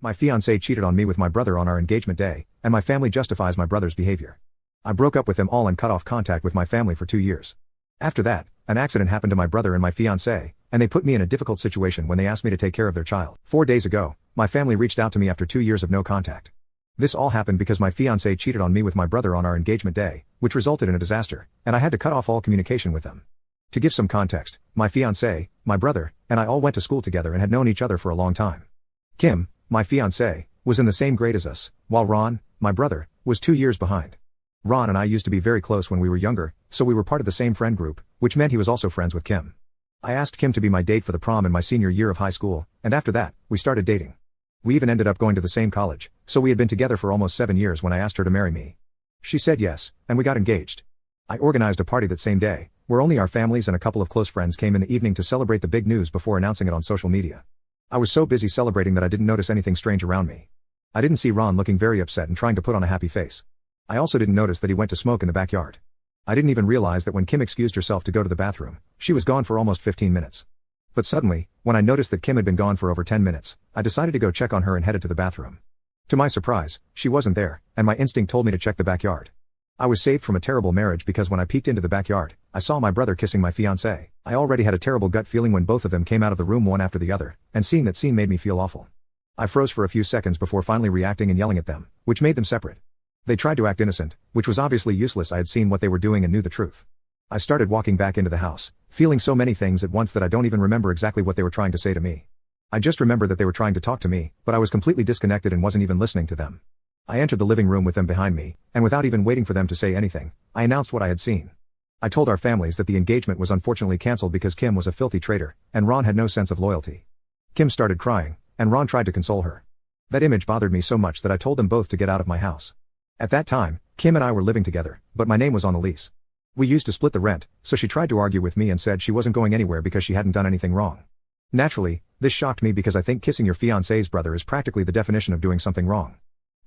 My fiancée cheated on me with my brother on our engagement day, and my family justifies my brother's behavior. I broke up with them all and cut off contact with my family for 2 years. After that, an accident happened to my brother and my fiancée, and they put me in a difficult situation when they asked me to take care of their child. 4 days ago, my family reached out to me after 2 years of no contact. This all happened because my fiancée cheated on me with my brother on our engagement day, which resulted in a disaster, and I had to cut off all communication with them. To give some context, my fiancé, my brother, and I all went to school together and had known each other for a long time. Kim, my fiancé, was in the same grade as us, while Ron, my brother, was 2 years behind. Ron and I used to be very close when we were younger, so we were part of the same friend group, which meant he was also friends with Kim. I asked Kim to be my date for the prom in my senior year of high school, and after that, we started dating. We even ended up going to the same college, so we had been together for almost 7 years when I asked her to marry me. She said yes, and we got engaged. I organized a party that same day, where only our families and a couple of close friends came in the evening to celebrate the big news before announcing it on social media. I was so busy celebrating that I didn't notice anything strange around me. I didn't see Ron looking very upset and trying to put on a happy face. I also didn't notice that he went to smoke in the backyard. I didn't even realize that when Kim excused herself to go to the bathroom, she was gone for almost 15 minutes. But suddenly, when I noticed that Kim had been gone for over 10 minutes, I decided to go check on her and headed to the bathroom. To my surprise, she wasn't there, and my instinct told me to check the backyard. I was saved from a terrible marriage because when I peeked into the backyard, I saw my brother kissing my fiancée. I already had a terrible gut feeling when both of them came out of the room one after the other, and seeing that scene made me feel awful. I froze for a few seconds before finally reacting and yelling at them, which made them separate. They tried to act innocent, which was obviously useless. I had seen what they were doing and knew the truth. I started walking back into the house, feeling so many things at once that I don't even remember exactly what they were trying to say to me. I just remember that they were trying to talk to me, but I was completely disconnected and wasn't even listening to them. I entered the living room with them behind me, and without even waiting for them to say anything, I announced what I had seen. I told our families that the engagement was unfortunately cancelled because Kim was a filthy traitor, and Ron had no sense of loyalty. Kim started crying, and Ron tried to console her. That image bothered me so much that I told them both to get out of my house. At that time, Kim and I were living together, but my name was on the lease. We used to split the rent, so she tried to argue with me and said she wasn't going anywhere because she hadn't done anything wrong. Naturally, this shocked me because I think kissing your fiancé's brother is practically the definition of doing something wrong.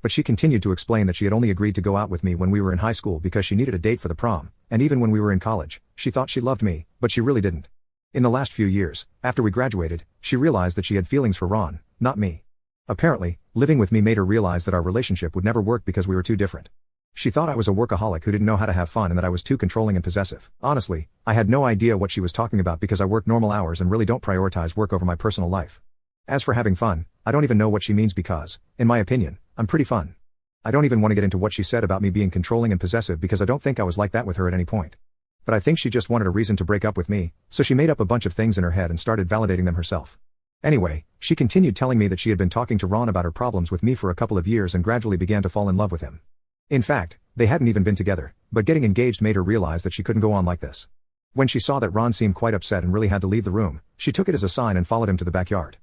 But she continued to explain that she had only agreed to go out with me when we were in high school because she needed a date for the prom, and even when we were in college, she thought she loved me, but she really didn't. In the last few years, after we graduated, she realized that she had feelings for Ron, not me. Apparently, living with me made her realize that our relationship would never work because we were too different. She thought I was a workaholic who didn't know how to have fun and that I was too controlling and possessive. Honestly, I had no idea what she was talking about because I work normal hours and really don't prioritize work over my personal life. As for having fun, I don't even know what she means because, in my opinion, I'm pretty fun. I don't even want to get into what she said about me being controlling and possessive because I don't think I was like that with her at any point. But I think she just wanted a reason to break up with me, so she made up a bunch of things in her head and started validating them herself. Anyway, she continued telling me that she had been talking to Ron about her problems with me for a couple of years and gradually began to fall in love with him. In fact, they hadn't even been together, but getting engaged made her realize that she couldn't go on like this. When she saw that Ron seemed quite upset and really had to leave the room, she took it as a sign and followed him to the backyard.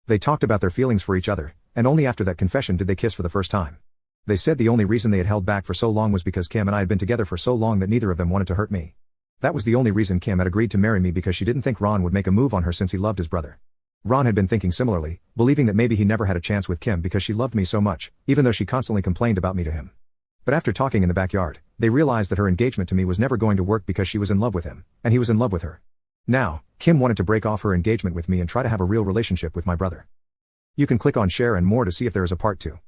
They talked about their feelings for each other, and only after that confession did they kiss for the first time. They said the only reason they had held back for so long was because Kim and I had been together for so long that neither of them wanted to hurt me. That was the only reason Kim had agreed to marry me, because she didn't think Ron would make a move on her since he loved his brother. Ron had been thinking similarly, believing that maybe he never had a chance with Kim because she loved me so much, even though she constantly complained about me to him. But after talking in the backyard, they realized that her engagement to me was never going to work because she was in love with him, and he was in love with her. Now, Kim wanted to break off her engagement with me and try to have a real relationship with my brother. You can click on share and more to see if there is a part 2.